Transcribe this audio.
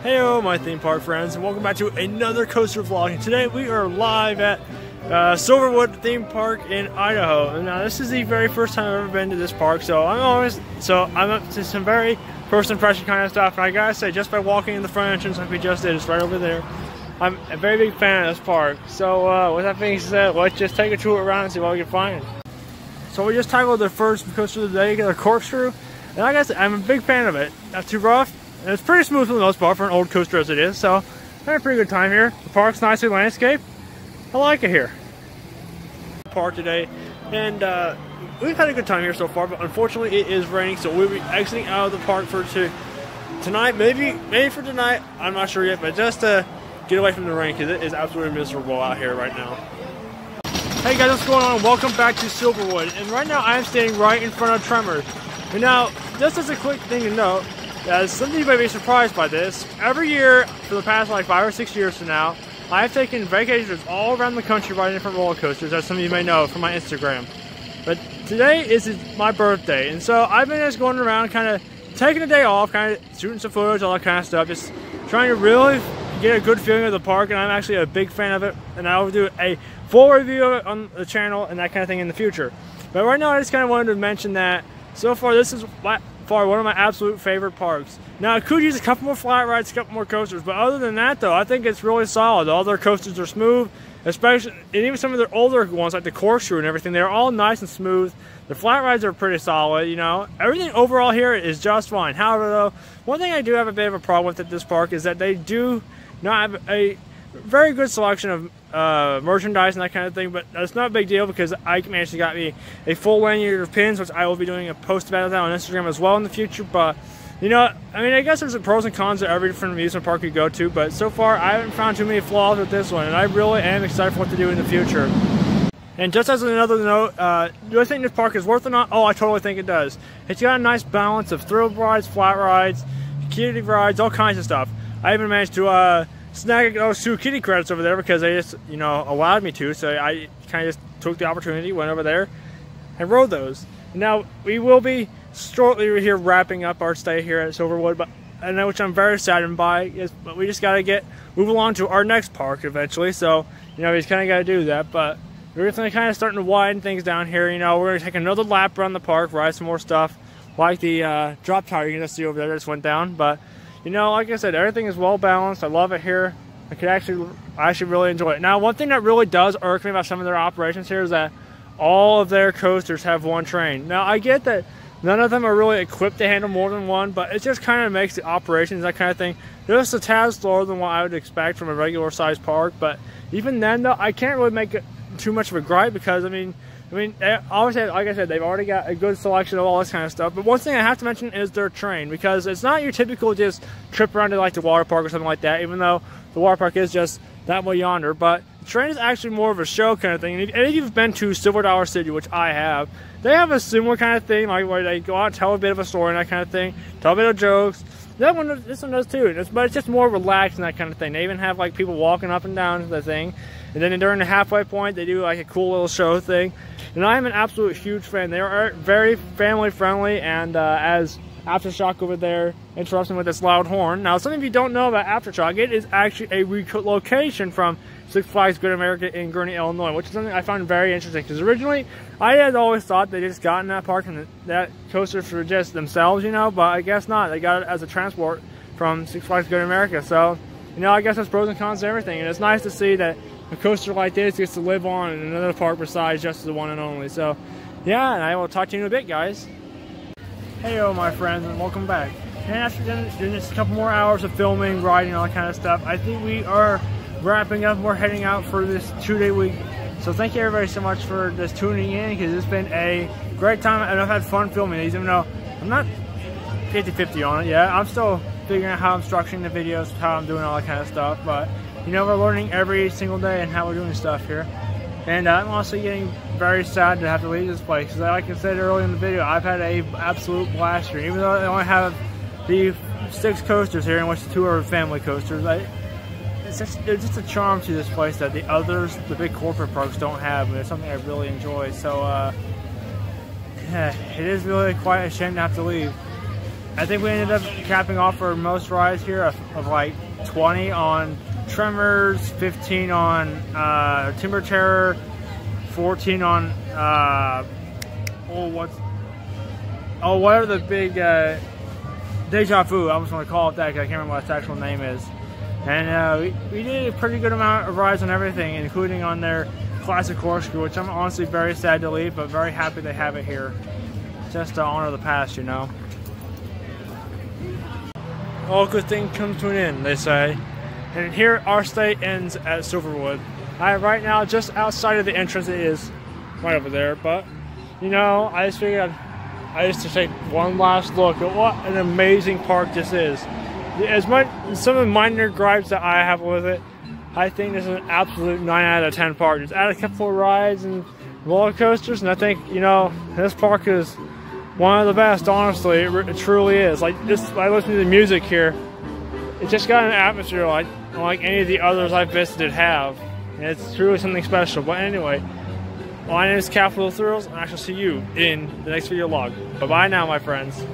Heyo, my theme park friends, and welcome back to another coaster vlog. And today we are live at Silverwood theme park in Idaho. And now this is the very first time I've ever been to this park, so I'm up to some very first impression kind of stuff. And I gotta say, just by walking in the front entrance like we just did, it's right over there, I'm a very big fan of this park. So with that being said, let's just take a tour around and see what we can find. So we just tackled the first coaster of the day, the corkscrew, and like I said, I'm a big fan of it. Not too rough. And it's pretty smooth for the most part for an old coaster as it is, so I had a pretty good time here. The park's nicely landscaped. I like it here. Park today, and we've had a good time here so far, but unfortunately it is raining, so we'll be exiting out of the park for tonight. Maybe for tonight, I'm not sure yet, but just to get away from the rain because it is absolutely miserable out here right now. Hey guys, what's going on? Welcome back to Silverwood, and right now I am standing right in front of Tremors. And now, just as a quick thing to note, some of you may be surprised by this. Every year, for the past like 5 or 6 years from now, I've taken vacations all around the country riding different roller coasters, as some of you may know from my Instagram. But today is my birthday, and so I've been just going around kind of taking a day off, kind of shooting some footage, all that kind of stuff, just trying to really get a good feeling of the park, and I'm actually a big fan of it, and I will do a full review of it on the channel and that kind of thing in the future. But right now I just kind of wanted to mention that so far this is one of my absolute favorite parks. Now it could use a couple more flat rides, a couple more coasters, but other than that though, I think it's really solid. All their coasters are smooth, especially, and even some of their older ones like the corkscrew and everything, they're all nice and smooth. The flat rides are pretty solid, you know. Everything overall here is just fine. However though, one thing I do have a bit of a problem with at this park is that they do not have a very good selection of merchandise and that kind of thing, but that's not a big deal because Ike managed to got me a full lanyard of pins, which I will be doing a post about that on Instagram as well in the future. But you know, I mean, I guess there's pros and cons to every different amusement park you go to, but so far I haven't found too many flaws with this one, and I really am excited for what to do in the future. And just as another note, do I think this park is worth it or not? Oh, I totally think it does. It's got a nice balance of thrill rides, flat rides, kitty rides, all kinds of stuff. I even managed to snag those 2 kitty credits over there because they just, you know, allowed me to, so I kind of just took the opportunity, went over there, and rode those. Now, we will be shortly here wrapping up our stay here at Silverwood, but I know, which I'm very saddened by, but we just got to move along to our next park eventually, so, you know, we just kind of got to do that. But we're just kind of starting to widen things down here. You know, we're going to take another lap around the park, ride some more stuff, like the drop tower you can just see over there that just went down. But you know, like I said, everything is well balanced. I love it here. I actually really enjoy it. Now, one thing that really does irk me about some of their operations here is that all of their coasters have one train. Now, I get that none of them are really equipped to handle more than one, but it just kind of makes the operations, that kind of thing, just a tad slower than what I would expect from a regular sized park. But even then, though, I can't really make it too much of a gripe because, I mean, obviously, like I said, they've already got a good selection of all this kind of stuff. But one thing I have to mention is their train, because it's not your typical just trip around to like the water park or something like that, even though the water park is just that way yonder. But the train is actually more of a show kind of thing. And if you've been to Silver Dollar City, which I have, they have a similar kind of thing, like where they go out and tell a bit of a story and that kind of thing, tell a bit of jokes. This one does too, but it's just more relaxed and that kind of thing. They even have like people walking up and down the thing. And then during the halfway point, they do like a cool little show thing. And I am an absolute huge fan. They are very family friendly, and as Aftershock over there interrupts me with this loud horn. Now, some of you don't know about Aftershock. It is actually a relocation from Six Flags Great America in Gurnee, Illinois, which is something I found very interesting. Because originally, I had always thought they just got in that park and that coaster for just themselves, you know, but I guess not. They got it as a transport from Six Flags Great America. So, you know, I guess there's pros and cons to everything. And it's nice to see that a coaster like this gets to live on in another park besides just the one and only. So, yeah, and I will talk to you in a bit, guys. Heyo, my friends, and welcome back. And after doing just a couple more hours of filming, riding, all that kind of stuff, I think we are wrapping up. We're heading out for this 2-day week. So thank you everybody so much for just tuning in, because it's been a great time, and I've had fun filming these, even though I'm not 50-50 on it yet. I'm still figuring out how I'm structuring the videos, how I'm doing all that kind of stuff, but you know, we're learning every single day and how we're doing stuff here. And I'm also getting very sad to have to leave this place, because like I said earlier in the video, I've had a absolute blast here. Even though they only have the 6 coasters here, in which 2 are family coasters, there's just a charm to this place that the others, the big corporate parks, don't have, and it's something I really enjoy. So yeah, it is really quite a shame to have to leave. I think we ended up capping off for most rides here of like 20 on Tremors, 15 on Timber Terror, 14 on whatever the big Deja Vu. I was going to call it that because I can't remember what its actual name is. And we did a pretty good amount of rides on everything, including on their classic corkscrew, which I'm honestly very sad to leave, but very happy they have it here. Just to honor the past, you know. All good things come to an end, they say. And here our stay ends at Silverwood. Right now, just outside of the entrance, it is right over there. But, you know, I just figured I just to take one last look at what an amazing park this is. As much some of the minor gripes that I have with it, I think this is an absolute 9 out of 10 park. Just add a couple of rides and roller coasters, and I think, you know, this park is one of the best, honestly. It truly is. Like, just I listen to the music here, it just got an atmosphere like any of the others I've visited have. And it's truly something special. But anyway, my name is Capital Thrills, and I shall see you in the next video log. Bye-bye now, my friends.